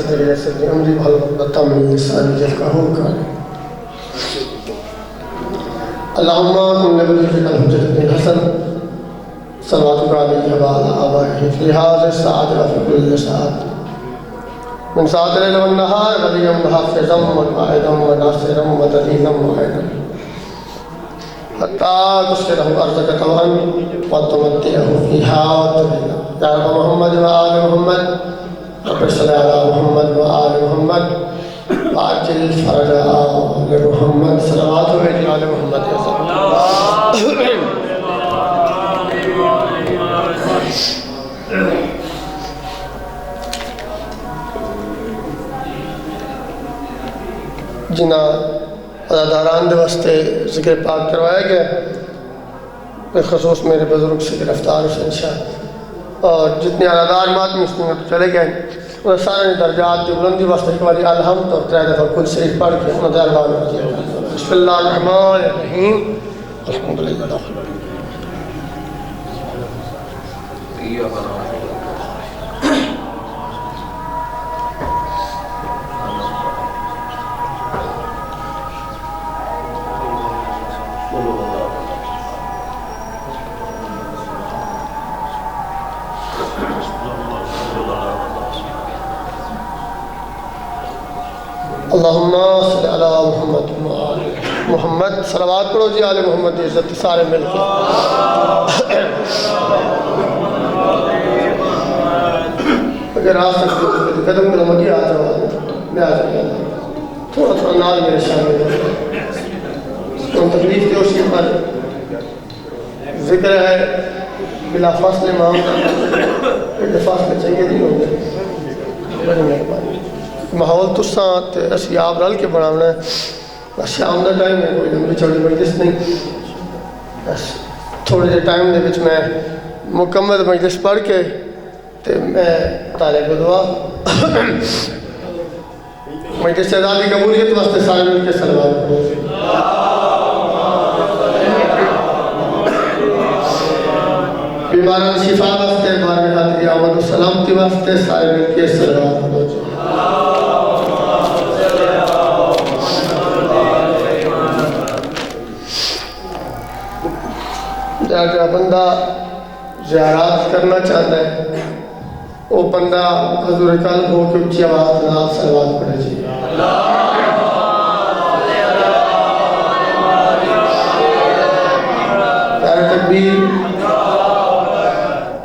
امری بھالتا من لسانی یفقہوا قولی اللہم کن لوليك الحجة بن الحسن صلواتك عليه وعلى آبائه في هذه الساعة وفي كل ساعة من ساعة الليل والنهار وليا محافظا وقائدا وناصرا ودليلا وعيدا حتى تسكنه أرضك طوعا وتمتعه فيها طويلا يا رب محمد وآل محمد رب صل على محمد وآل محمد وعجل فرج آل محمد صلوات على محمد جنہ اداران دے واسطے ذکر پاک کروایا گیا بالخصوص میرے بزرگ سے گرفتار حسین شاہ اور جتنے ادار ماتمی اس میں چلے گئے وہ سارے درجات کی بلندی واسطے ایک باری الحمد اور 3 دفعہ کل شریف پڑھ کے اپنا دربار میں کیا بسم اللہ الرحمن الرحیم الحمدللہ اللہم صلی علی محمد محمد صلوات پڑھو جی آل محمد عزت سارے مل کے اگر آ سکتے ہو قدم قدم اگی آ جاؤ میں آ جاؤں تھوڑا تھوڑا نال میرے شامل ہے تکلیف کے اسی پر ذکر ہے بلا فاصلے ماں فاصلے چاہیے نہیں ہوں گے بڑی مہربانی ماحول تو ساتھ اسی آپ رل کے بنانا ہے شام دا ٹائم ہے کوئی لمبی چوڑی مجلس نہیں بس تھوڑے جے ٹائم دے وچ میں مکمل مجلس پڑھ کے تے میں طالب دعا مجلس ازادی قبولیت واسطے سارے مل کے صلوات پڑھو بیماران شفا واسطے بارے حاضری آمد و سلامتی واسطے سارے مل کے صلوات پڑھو جہاں بندہ زیارات کرنا چاہتا ہے وہ بندہ حضور قلب ہو کے اچھی آواز نال صلوات پڑھے جی نعرہ تکبیر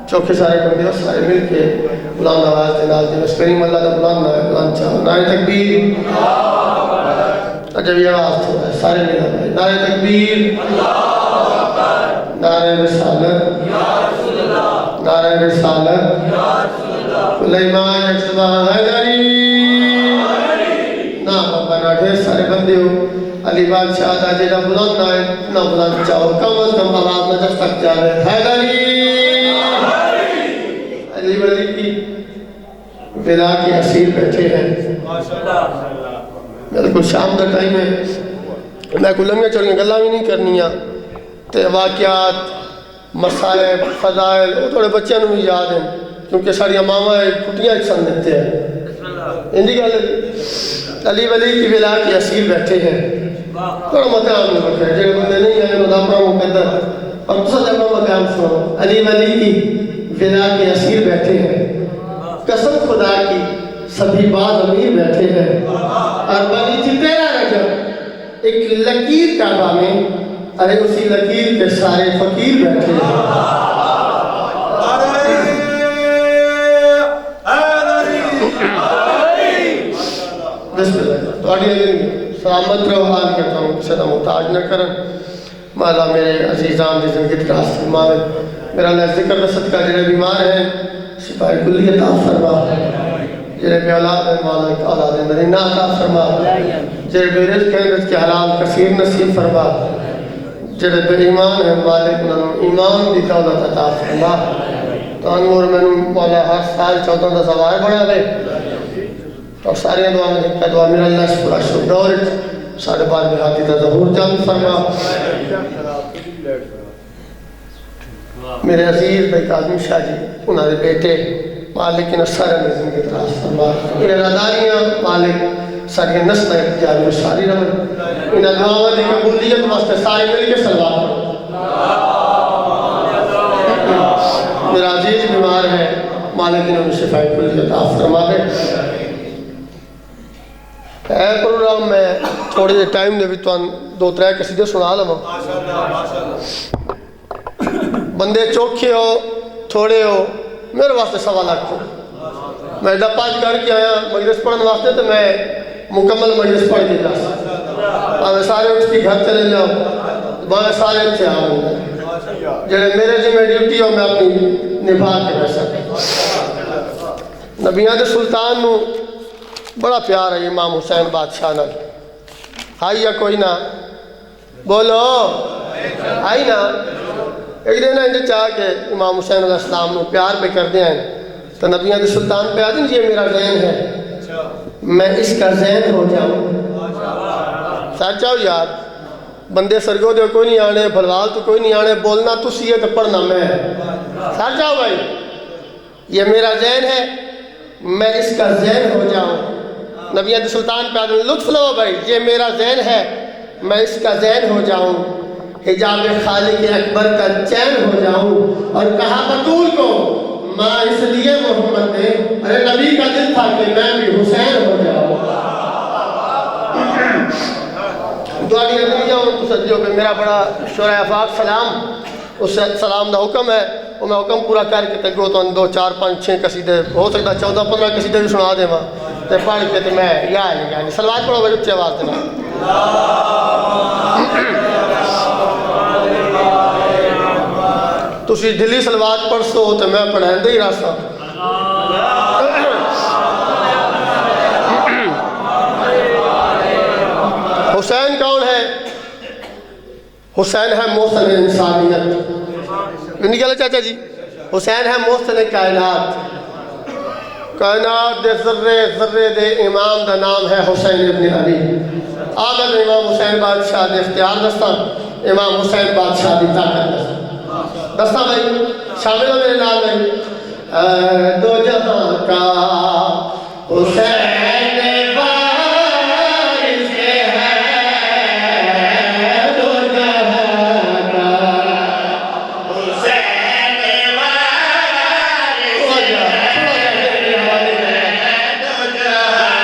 چوکھے سارے بندے سارے مل کے بلند آواز دے نال جس کریم اللہ دا بلند ہے بلند چاہو نعرہ تکبیر جب یہ آواز تھوڑا ہے سارے مل نعرہ تکبیر نعرہ رسالت نعرہ رسالت سلیمان اکسبہ حیدری نا بابا نا ڈھیر سارے بندے ہو علی بادشاہ دا جیڑا بلند آئے نا بلند چاہو کم از کم آواز نہ جب تک جا رہے حیدری علی ولی کی ولا کی اسیر بیٹھے ہیں بالکل شام دا ٹائم ہے میں کوئی لمحے چڑھنے گلا بھی نہیں کرنی تے واقعات مسائل فضائل وہ تھوڑے بچوں نے بھی یاد ہیں کیونکہ ساری ماما کٹیاں ایک سن دیتے ہیں ہندی گل علی ولی کی ولا کی اسیر بیٹھے ہیں تھوڑا مقام نہیں رکھا ہے جب بندے نہیں آئے تو اپنا مقدر اور دوسرا جب مقام سنو علی ولی کی ولا کے اسیر بیٹھے ہیں قسم خدا کی سبھی باز امیر بیٹھے ہیں اور بلی جی تیرا رجب ایک لکیر کعبہ میں ارے اسی لکیر کے سارے فقیر بیٹھے ہیں بسم اللہ تو آڈی سلامت رہو حال کہتا ہوں کسی نہ محتاج نہ کرن مالا میرے عزیزان دی زندگی تراس فرماوے میرا اللہ ذکر رسد کا جنہیں بیمار ہیں سپاہی کلی عطا فرما جنہیں بے اولاد ہیں مالا اولاد مدینہ عطا فرما جنہیں بے رزق ہیں رزق کے حلال کثیر نصیب فرما جنہیں بے ایمان ہیں مالک انہوں ایمان دی دولت عطا فرما تو انمور میں مولا ہر سال 14 دا سوائے بڑھا دے اور ساری دعا میں دیکھتا دعا میرا اللہ سے پورا شکر دورت ساڑھے بار میں ہاتھی دا ظہور جان فرما میرے عزیز بھائی قاسم شاہ جی انہوں نے بیٹے مالک ان سارے نے زندگی دراز فرما ان اداریاں مالک ساری نسل جاری ساری رہن ان دعاواں دی قبولیت واسطے سارے مل کے صلوات پڑھو میرا عزیز بیمار ہے مالک انہوں نے شفاء کلی عطا فرما دے اے پروگرام میں تھوڑے دے ٹائم دے بھی تو دو ترے قصیدے سنا لواں بندے چوکھے ہو تھوڑے ہو میرے واسطے سوا لاکھ ہو میں ڈپاج کر کے آیا مجلس پڑھنے واسطے تو میں مکمل مجلس پڑھ کے جا سکتا میں سارے اٹھ کے گھر چلے جاؤں میں سارے اتھے آؤں جڑے میرے ذمہ ڈیوٹی ہو میں اپنی نبھا کے رہ سکتا نبیان دے سلطان نو بڑا پیار ہے امام حسین بادشاہ نال آئی یا کوئی نہ بولو آئی نا ایک دن انجھے چاہ کہ امام حسین علیہ السلام نو پیار پہ کر دیا ہے تو نبیان دے سلطان پہ آدھیں یہ میرا ذہن ہے میں اس کا ذہن ہو جاؤں ساتھ چاہو یار بندے سرگو دے کوئی نہیں آنے بھلوال تو کوئی نہیں آنے بولنا تو سیئے تو پڑھنا میں ساتھ چاہو بھائی یہ میرا ذہن ہے میں اس کا ذہن ہو جاؤں نبیان دے سلطان پہ آدھیں لطف لو بھائی یہ میرا ذہن ہے میں اس کا ذہن ہو جاؤں حجاب خالق اکبر کا چین ہو جاؤں اور کہا بطول کو ماں اس لیے محمد نے ارے نبی کا دل تھا کہ میں بھی حسین ہو جاؤں دعا دی رکھنی جاؤں تو سجیوں پہ میرا بڑا شورہ افاق سلام اس سلام دا حکم ہے وہ میں حکم پورا کر کے تگو تو 2 4 5 6 قصیدے ہو سکتا 14 15 قصیدے بھی سنا دے ماں تے پڑھ کے تے میں یعنی سلوات پڑھو بھائی اچھی آواز دینا تسی دلی سلوات پڑھ سو تو میں پڑھائیں دے ہی راستا حسین کون ہے حسین ہے محسن انسانیت نہیں کہا چاچا جی حسین ہے محسن کائنات کائنات دے ذرے ذرے دے امام دا نام ہے حسین ابن علی آدم امام حسین بادشاہ دے اختیار دستا امام حسین بادشاہ دی طاقت دستا بھائی شامل ہو میرے نال بھائی دو جہاں کا حسین وارث ہے دو جہاں کا حسین وارث ہے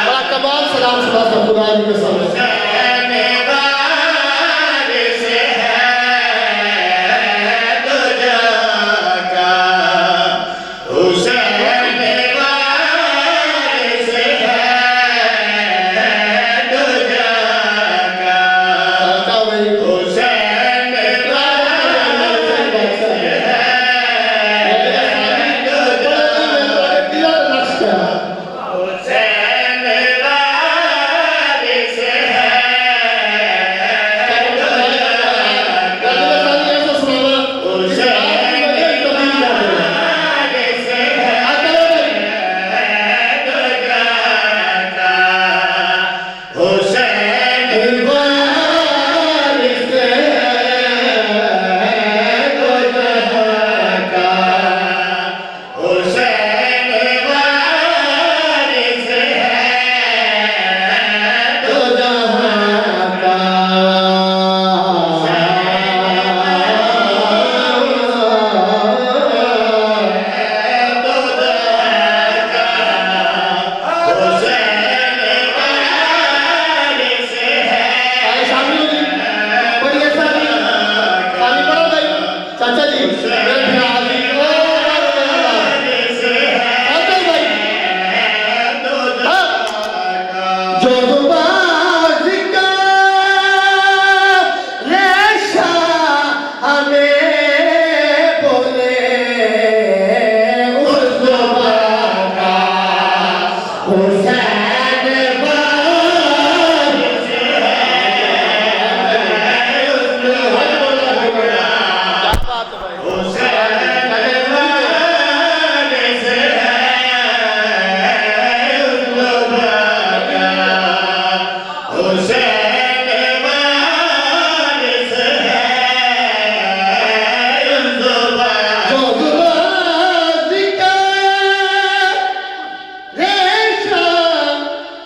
بڑا کمال سلام سنا تھا خدا کے سامنے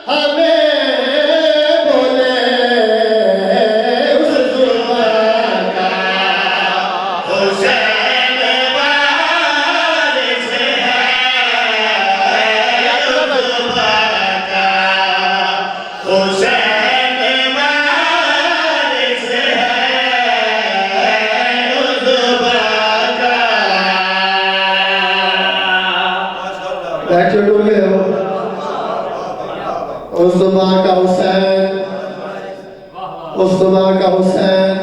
ہمیں بولے اس زبان کا حسین وارث ہے اس زبان کا حسین وارث ہے اس زبان کا بیٹھے ڈولے ہو اس زبان کا حسین اس زبان کا حسین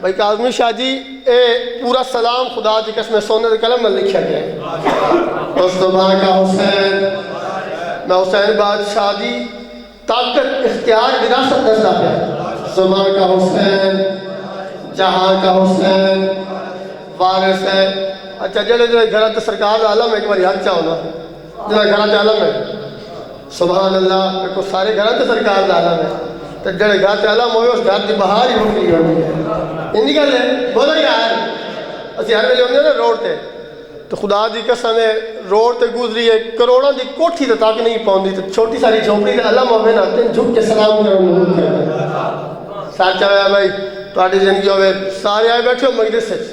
بھائی کاظمی شاہ جی اے پورا سلام خدا کی قسم سونے دے قلم میں لکھا گیا ہے اس زبان کا حسین میں حسین بادشاہ دی طاقت اختیار وراثت دستا پیا زبان کا حسین جہاں کا حسین وارث ہے اچھا جڑے گھر تے سرکار دا عالم ایک باری ہاتھ چاہو نا جڑا گھر تے عالم ہے سبحان اللہ کو سارے گھر تے سرکار دا عالم ہے تے جڑے گھر تے عالم ہوئے اس گھر دی بہار ہی ہوتی ہے انہی گل ہے بولو یار اسی ہر ویلے ہوندے نا روڈ تے تو خدا دی قسم ہے روڈ تے گزری ہے کروڑاں دی کوٹھی تے تک نہیں پوندی تے چھوٹی ساری جھونپڑی تے علم ہوے نا تے جھک کے سلام کرن لوگ سچ ہے بھائی تہاڈی زندگی ہوے سارے آئے بیٹھے ہو مجلس وچ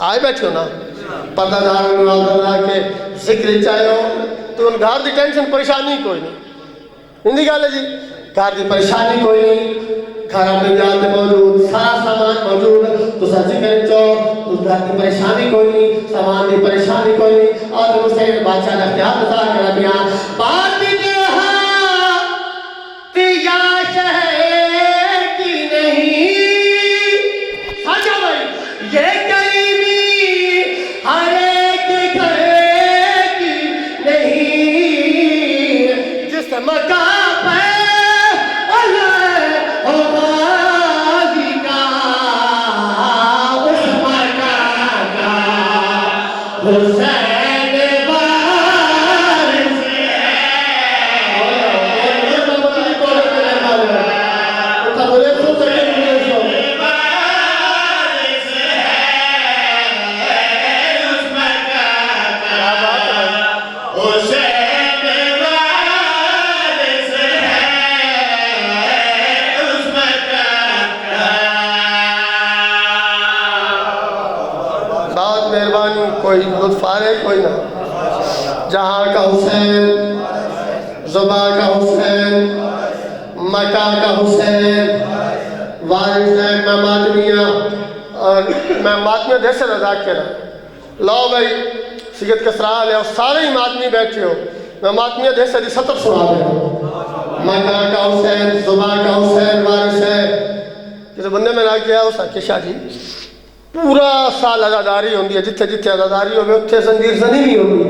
آئے بیٹھے ہو نا پردہ دار اللہ کے ذکر چاہے ہو تو ان گھر دی ٹینشن پریشانی کوئی نہیں ہندی گل ہے جی گھر دی پریشانی کوئی نہیں گھر اپنے جان تے موجود سارا سامان موجود تو ذکر چاہو اس گھر دی پریشانی کوئی نہیں سامان دی پریشانی کوئی نہیں اور حسین بادشاہ نے اختیار عطا کر دیا بات بھی یہاں تیا شہر کی نہیں سچا بھائی یہ قریبی ہر ایک گھر کی نہیں جس مقام پہ حسین وارث کوئی لطف آ رہے کوئی نہ جہاں کا حسین زباں کا حسین مکہ کا حسین وارث ہے میں ماتمیہ اور میں ماتمیہ دیر سے رضا کر رہا لاؤ بھائی سید کسرا لے اور سارے ہی ماتمی بیٹھے ہو میں ماتمیہ دیر سے دی سطر سنا دے مکہ کا حسین زباں کا حسین وارث ہے جسے بندے میں نہ کیا اس کے شاہ جی پورا سال عزاداری ہوندی ہے جتھے جتھے عزاداری ہوئے اتھے زنجیر زنی بھی ہوندی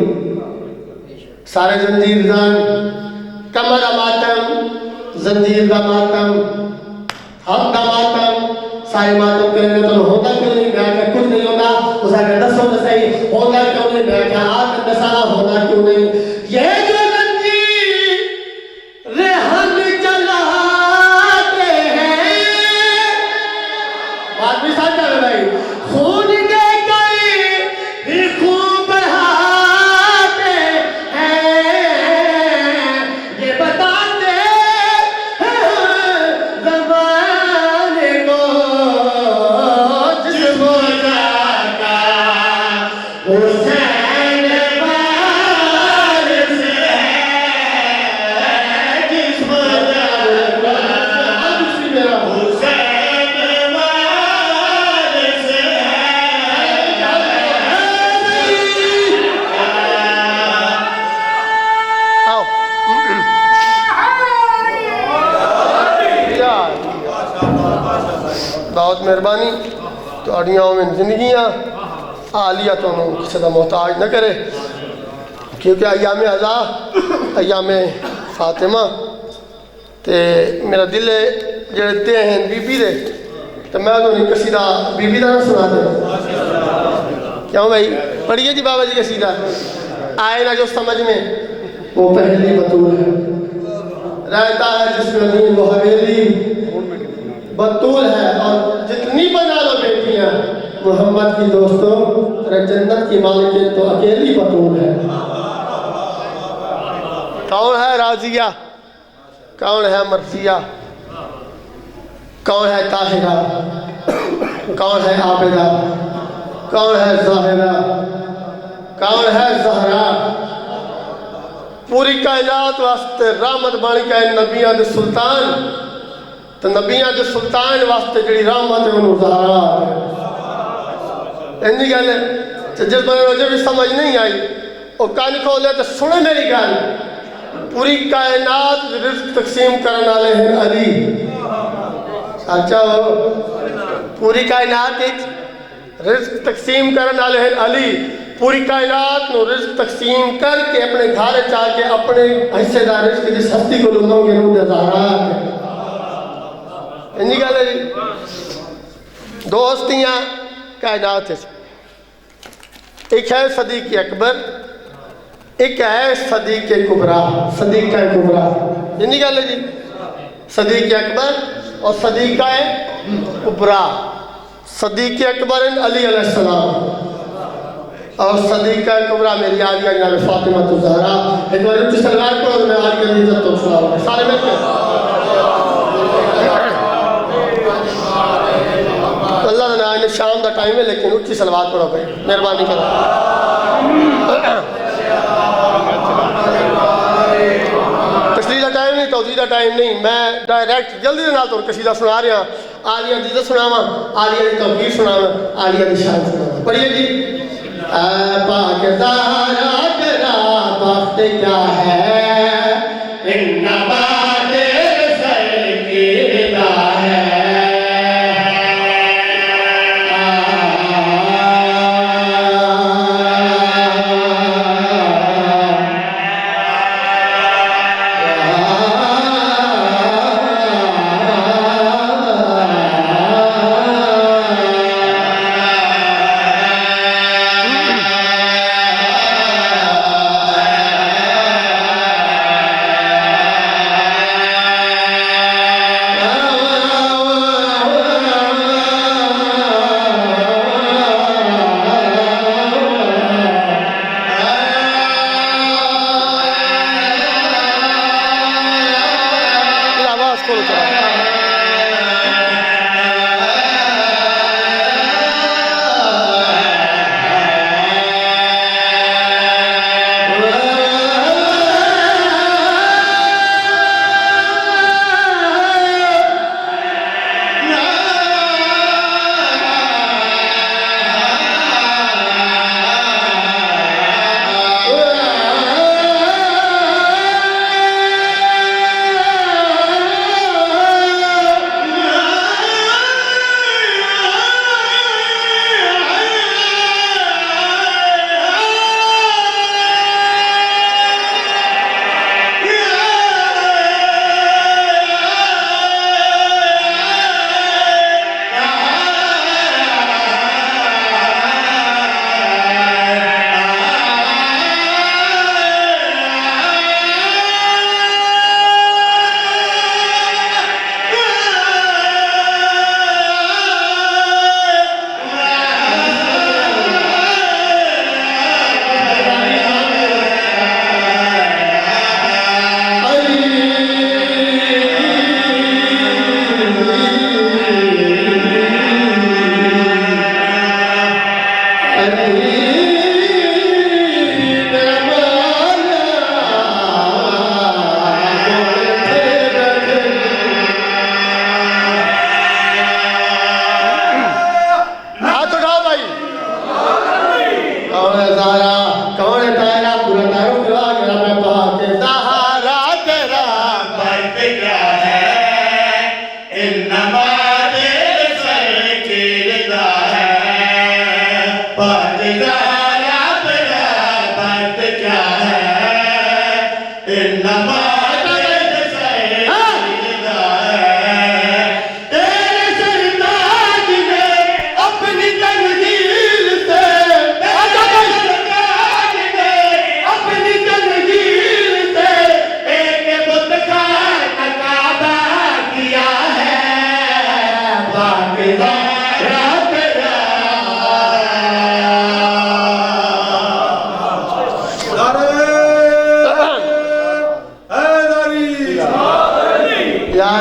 سارے زنجیر زن کمر ماتم زنجیر دا ماتم حق دا ماتم سارے ماتم کرنے تو ہوتا کیوں نہیں بیٹھا کچھ نہیں ہوتا اس آگے دسو تو صحیح ہوتا کیوں نہیں بیٹھا آدم دسانا ہوتا کیوں نہیں یہ جو زنجیر رہن چلاتے ہیں بات بھی ساتھ ہے بھائی خون دے گئی خون بڑھاتے ہیں یہ بتاتے ہیں زمانے کو جس موجہ کا حسین وارث ہے جس موجہ کا حسین بہت مہربانی تو اڑیاں میں زندگیاں عالیہ تو انہوں کسی دا محتاج نہ کرے کیونکہ ایام عزا ایام فاطمہ تے میرا دل ہے جڑے تے ہیں بی بی دے تو میں انہوں نے قصیدہ بی بی دا نہ سنا دے کیوں بھائی پڑھئے جی بابا جی قصیدہ آئے نہ جو سمجھ میں وہ پہلی بطول ہے رہتا ہے جس میں دین وہ حویلی بطول ہے اور جتنی بنا لو بیٹیاں محمد کی دوستوں جنت کی مالکیں تو اکیلی بطول ہے کون ہے راضیہ؟ کون ہے مرثیہ؟ کون ہے طاہرہ؟ کون ہے عابدہ؟ کون ہے ظاہرہ؟ کون ہے زہرا؟ پوری کائنات واسطے رحمت بن کے نبیاں دے سلطان، تو نبیاں دے سلطان واسطے جڑی رحمت ہے انہوں زہرا انجی گل ہے۔ جس بندے مجھے بھی سمجھ نہیں آئی وہ کان کھولے تو سنے میری گل، پوری کائنات رزق تقسیم کرنے والے ہیں علی۔ اچھا پوری کائنات رزق تقسیم کرنے والے ہیں علی، پوری کائنات نو رزق تقسیم کر کے اپنے گھر چاہ کے اپنے حصے دار رزق جس ہستی کو لوں گے انہوں نے زہرات ہے۔ انجی گل ہے جی۔ دو ہستیاں کائنات ہے، ایک ہے صدیق اکبر، ایک ہے صدیق کبریٰ، صدیق کبریٰ۔ انجی گل ہے جی، صدیق اکبر اور صدیق کبریٰ۔ صدیق اکبر علی علیہ السلام اور صدیقہ کبریٰ میری عالیہ جناب فاطمہ الزہرا۔ ایک بار اچھی سلوات پڑھو تو میں عالیہ کی عزت تو سلام ہے سارے مل کے اللہ نے آئین شام دا ٹائم ہے لیکن اچھی سلوات پڑھو بھائی مہربانی کرو۔ تشریح دا ٹائم نہیں، توضیح دا ٹائم نہیں، میں ڈائریکٹ جلدی نال تو قصیدہ سنا رہا ہوں۔ عالیہ دی عزت سناواں، عالیہ دی توقیر سناواں، عالیہ دی شان سناواں۔ پڑھیے جی۔ اے پاک زہرا تیرا بخت کیا ہے، ان نبات سر کی دا ہے۔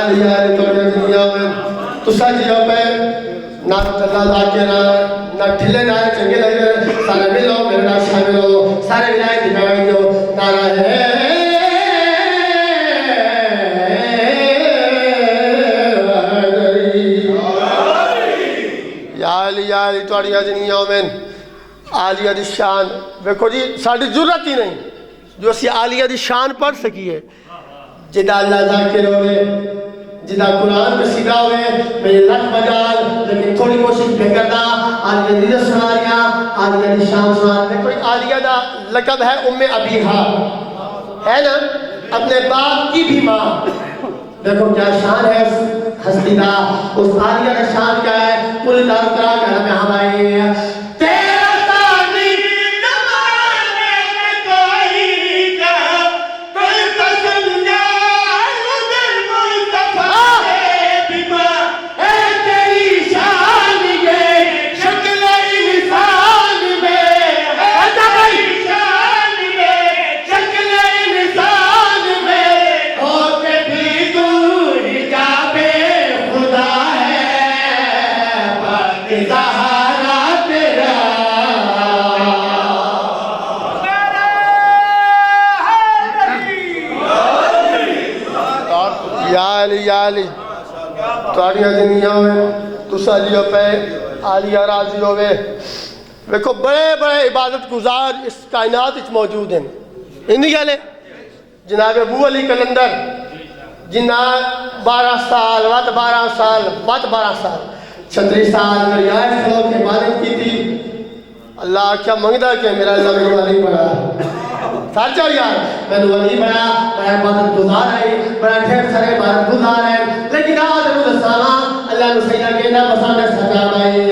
یار یار توڑیا دنیا میں تسا جیو پہ نہ اللہ لا کے نہ ٹھلے نہ چنگے لگے سارے ملو میرے نام شامل ہو سارے ولایت دکھائی دو نعرہ ہے یا علی توڑیا دنیا میں عالیہ دی شان ویکھو جی ساری ضرورت ہی نہیں جو اسی عالیہ دی شان پڑھ سکیے جدا اللہ ذاکر ہوئے جدا قرآن پہ سیدھا ہوئے میرے لکھ مجال لیکن تھوڑی کوشش بے کرنا عالیہ دی سنا رہا عالیہ دی شان سنا رہا کوئی عالیہ دا لقب ہے ام ابیہا ہے نا اپنے باپ کی بھی ماں دیکھو کیا شان ہے ہستی دا اس عالیہ کا شان کیا ہے پوری دار کرا کر ہمیں ہمارے یا علی توڑیاں دنیا میں تسا جیو پہ عالیہ راضی ہوئے ویکھو بڑے بڑے عبادت گزار اس کائنات اچ موجود ہیں انہی گلے جناب ابو علی کلندر جنہ 12 سال وات 12 سال 36 سال ریاض کھلو کے عبادت کی تھی اللہ کیا منگدہ کہ میرا اللہ میرے والی پڑھا سارچہ یار میں نے ولی بڑا میں عبادت گزار ہے بڑا ٹھیک سارے عبادت گزار ہے لیکن آدم السلام اللہ نے سیدہ کے نام مسانے سجا بائی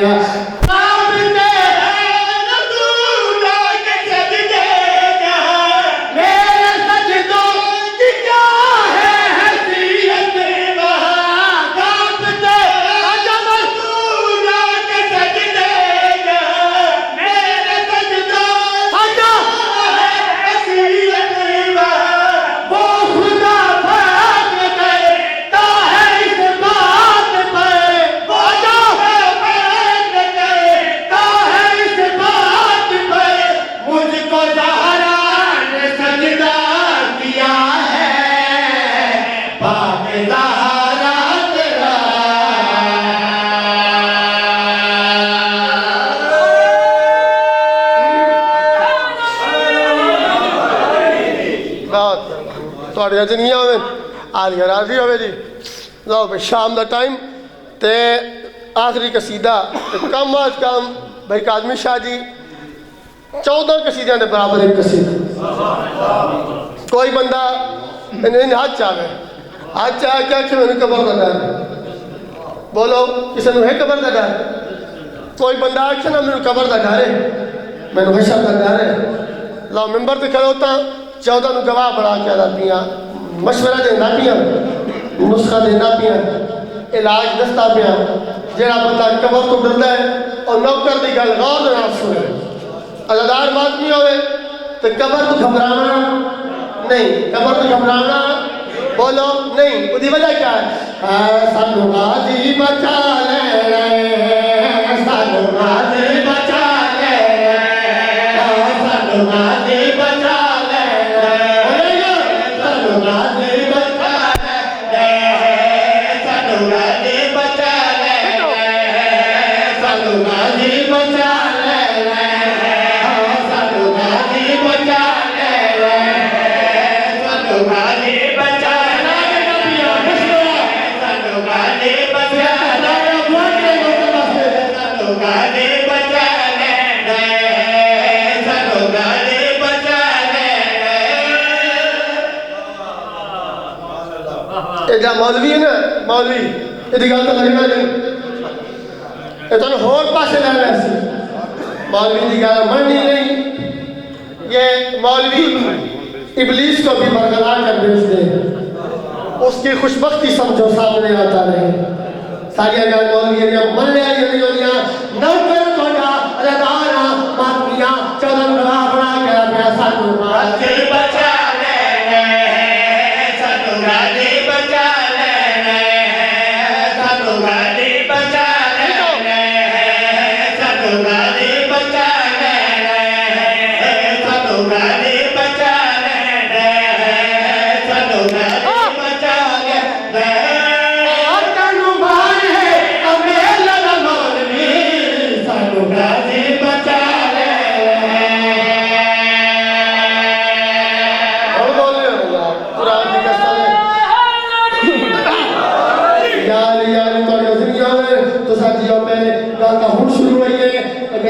توڑیا دنیا میں عالیہ راضی ہوئے جی لو پہ شام دا ٹائم تے آخری قصیدہ کم آج کم بھائی کاظمی شاہ جی 14 قصیدہ نے برابر ایک قصیدہ کوئی بندہ انہیں ہاتھ چاہے ہاتھ چاہے کیا کہ میں نے قبر دا ڈر بولو کسی نے ہے قبر دا ڈر کوئی بندہ آکھے نا میں نے قبر دا ڈر ہے میں نے حشر دا ڈر ہے لو ممبر تے کھڑے ہوتا 14 گواہ بڑھا کے آدھا پیاں مشورہ دینا پیاں نسخہ دینا پیاں علاج دستا پیاں جیڑا بندہ قبر تو ڈردا ہے اور نوکر دی گل غور نال سنے عزادار ماتمی ہوئے تو قبر تو گھبرانا نہیں قبر تو گھبرانا بولو نہیں وہ دی وجہ کیا ہے سانو غازی بچا لے سانو غازی بچا لے سانو غازی بچا جا مولوی ہے نا مولوی یہ گل تو لگنا نہیں یہ تو ہور پاسے لے رہے سی مولوی کی گل مننی نہیں یہ مولوی ابلیس کو بھی برگلا کر بیچ دے اس کی خوشبختی سمجھو سامنے آتا رہے ساری گل مولوی ہے من لیا یہ نہیں نوکر توڑا ردارا ماتمیاں 14 گواہ بنا کے اپنے ساتھ بچا لے ساتھ بچا لے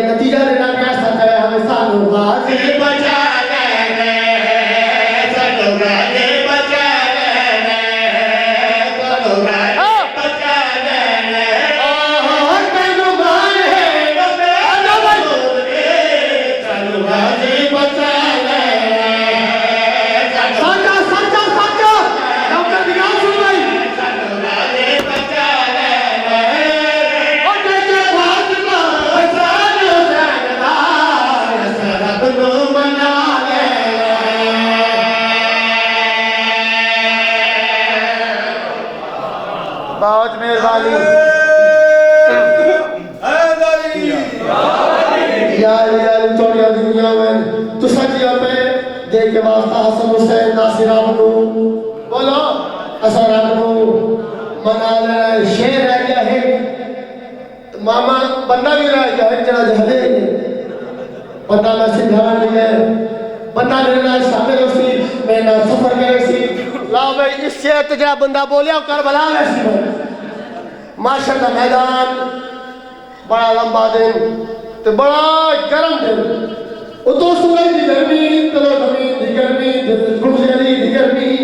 نتیجہ دینا کیا سچ ہے ہمیں سانو غازی بچا لینے سانو غازی بچا لینے سانو غازی بچا لینے سانو غازی بچا لینے سچا سچا سچا ڈاکٹر دیگان سن بھائی سانو غازی بچا لینے اور دیکھے فاطمہ بہت مہربانی یار چوڑیا دنیا میں تو سچیا پہ دیکھ کے واسطہ حسن حسین ناصر آبنو بولو اثر آبنو منا لینا شیر رہ گیا ہے ماما بندہ بھی رہ گیا ہے جنا جہدے بندہ میں سندھانا نہیں ہے بندہ لینا شامل ہو سی میں نہ سفر کرے سی لاؤ بھائی اس سے تجرہ بندہ بولیا کربلا میں سی معاشر کا میدان بڑا لمبا دن تو بڑا گرم دن وہ تو سورج دی گرمی تلو زمین دی گرمی گلزری دی گرمی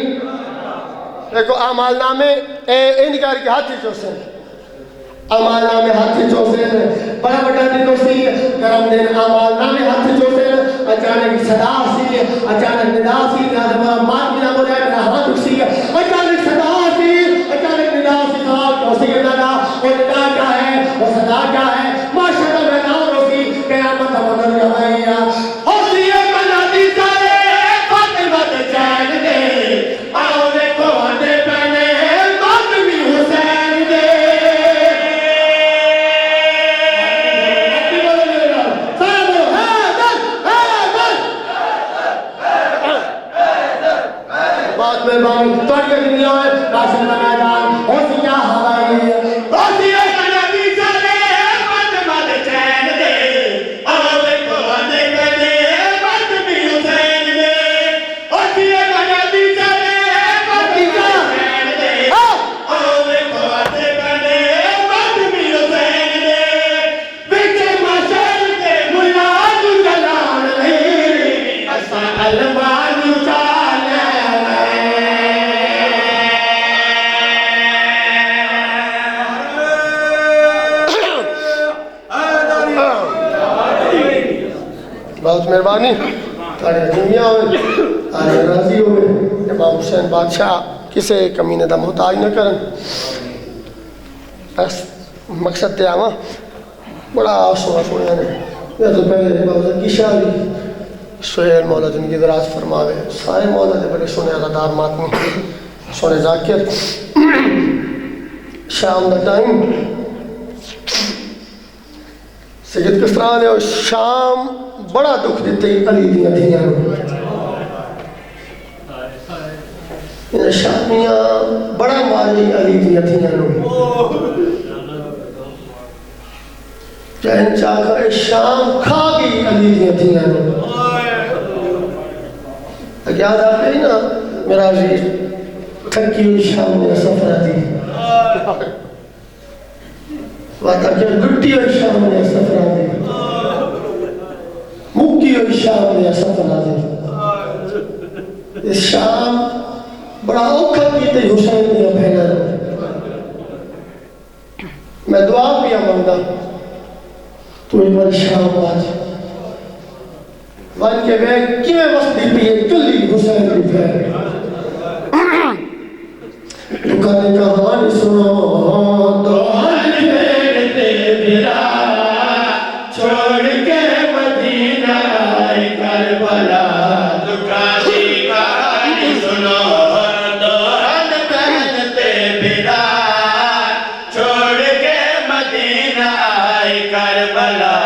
دیکھو اعمال نامے انکار کے ہاتھی چوسے اعمال نامے ہاتھی چوسے بڑا بڑا دن سی گرم دن اعمال نامے ہاتھی چوسے اچانک صدا سی اچانک ندا سی نازمہ مات بنا بولے بنا ہاتھ سی اچانک صدا سی اچانک ندا سی صاحب چوسی ندا وہ ندا کیا ہے وہ صدا کیا ہے معاشر کا میدان روسی قیامت مدر جمعیہ ہوتی ہے منادی سارے فاطمہ دے چین دے آؤ دیکھو آنے پہنے فاطمی حسین دے بات میں بہت توڑ کے دنیا ہے راشن کا میدان ہوتی کیا ہوائی ہوتی ہے منادی سارے فاطمہ دے چین دے آؤ دیکھو آنے پہنے فاطمی حسین دے ہوتی ہے منادی سارے فاطمہ دے چین دے آؤ دیکھو آنے پہنے فاطمی حسین دے بیچے ماشر کے ملاد جلال نہیں اسا علمان چال بہت مہربانی تھوڑے دنیا ہوئے آنے راضی ہوئے امام حسین بادشاہ کسے کمینے دا محتاج نہ کرن بس مقصد تے آواں بڑا سونا سونا نے یہ تو پہلے بہت کی شادی سہیل مولا جن کی دراز فرماوے سارے مولا دے بڑے سونے اللہ دار ماتمی سونے ذاکر شام دا ٹائم سید کسرا نے شام بڑا دکھ دیتے علی دیاں دھیاں انہیں شامیاں بڑا ماری علی دیاں دھیاں چاہن چاہا شام کھا گئی علی دیاں دھیاں یاد آپ گئی نا میرا عزیز تھکی ہوئی شام نے سفر دی واتا کہ گٹی ہوئی شام نے سفر دی مکی ہوئی شام نے سفر دی اس شام بڑا اوکھا کیتے حسین نے بہنا میں دعا بھی مانگا تو ایک بار شام آج وان کے بیگ کی میں وستی پیئے کلی حسین کی پھر دکھانے کا حوانی سنو دوہن پھیرتے بلا چھوڑ کے مدینہ آئی کربلا دکھانے کا حوانی سنو دوہن پھیرتے بلا چھوڑ کے مدینہ آئی کربلا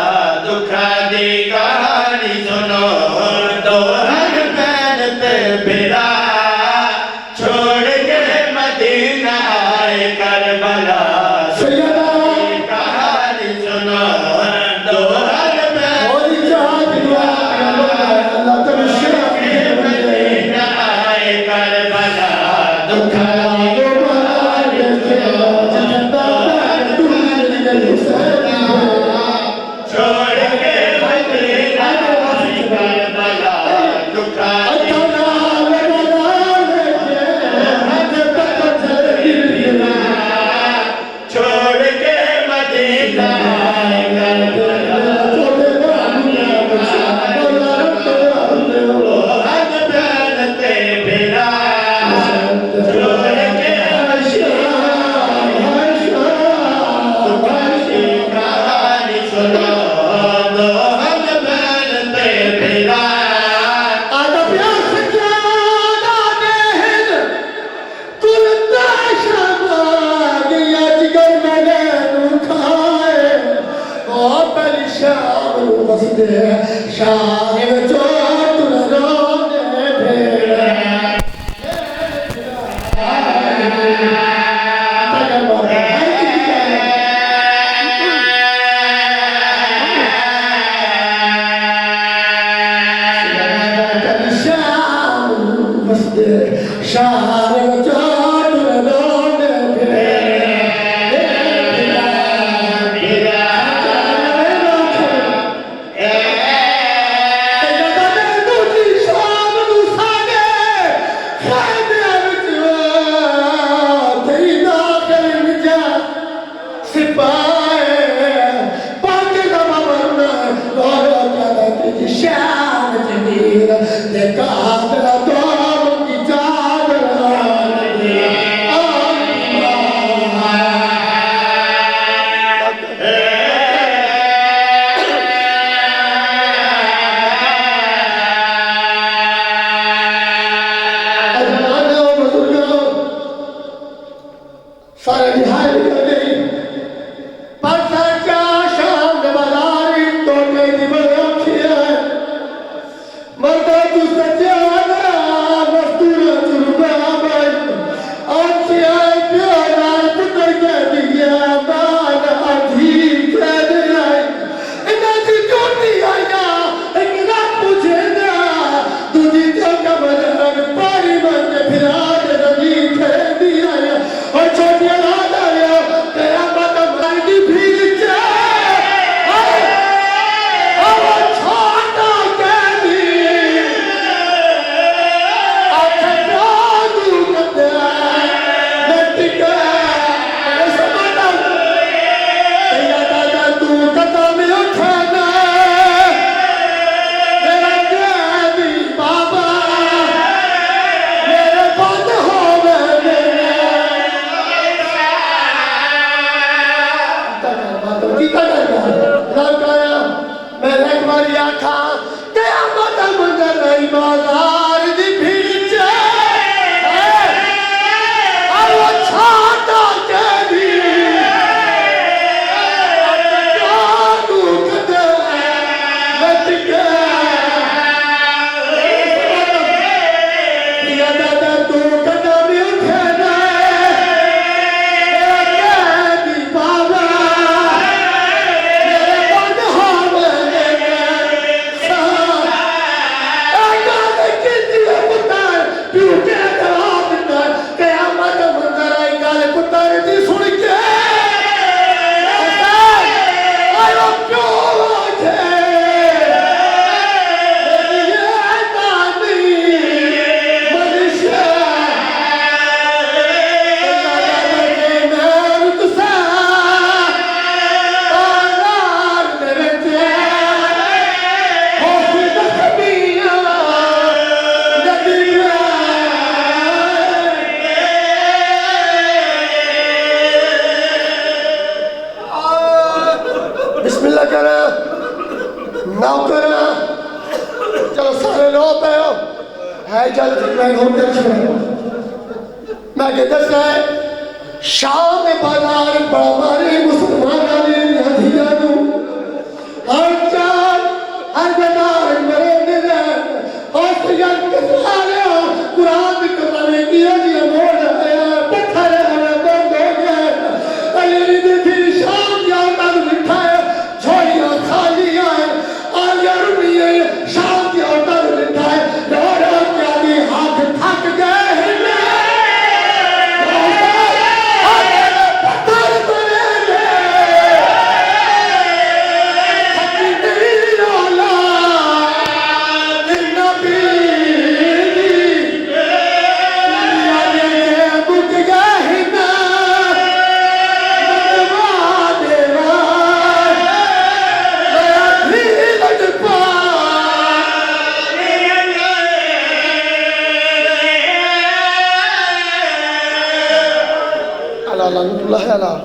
تعالیٰ لعنت اللہ علیہ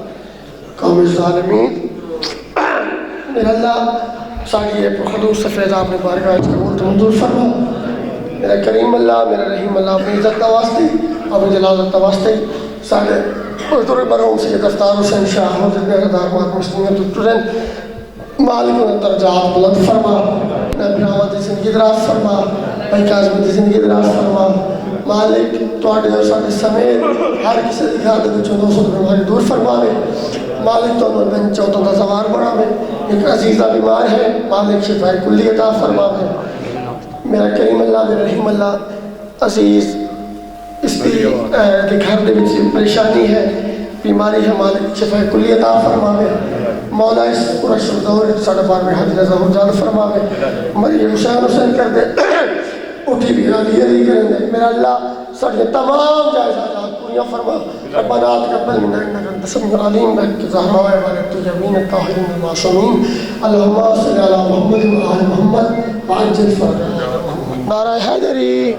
قوم الظالمین۔ میرا اللہ ساری یہ خلوص سفید آپ نے بارگاہ قبول منظور فرما۔ میرا کریم اللہ، میرا رحیم اللہ، اپنی عزت واسطے، اپنی جلالت واسطے سارے بزرگ مرحوم سید افطار حسین شاہ حضرت دارمات مسلمین ٹورن مالک و درجات بلند فرما، نبراوت زندگی دراز فرما، بھائی کاظم کی زندگی دراز فرما۔ مالک تواڈے اور سارے سمیت ہر کسی دی حالت وچوں دوسروں بیماری دور فرماوے۔ مالک تو انور بن چوتوں کا زوار بڑھاوے۔ ایک عزیزہ بیمار ہے، مالک شفا کلی عطا فرماوے۔ میرا کریم اللہ، میرا رحیم اللہ، عزیز اس کی گھر دے وچ پریشانی ہے، بیماری ہے، مالک شفا کلی عطا فرماوے۔ مولا اس پورا شردور ساڑھا بار میں حاضر ظہور جان فرماوے۔ مری حسین حسین کر دے اٹھی بھی علی علی کریں دے۔ میرا اللہ ساڑھے تمام جائز حاجات پوریاں فرما۔ ربنا تقبل منا انک انت السمیع العلیم بحق زہرا و بارک یمین الطاہرین المعصومین اللہم صلی علی محمد و آل محمد وعجل فرجنا۔ نعرہ حیدری۔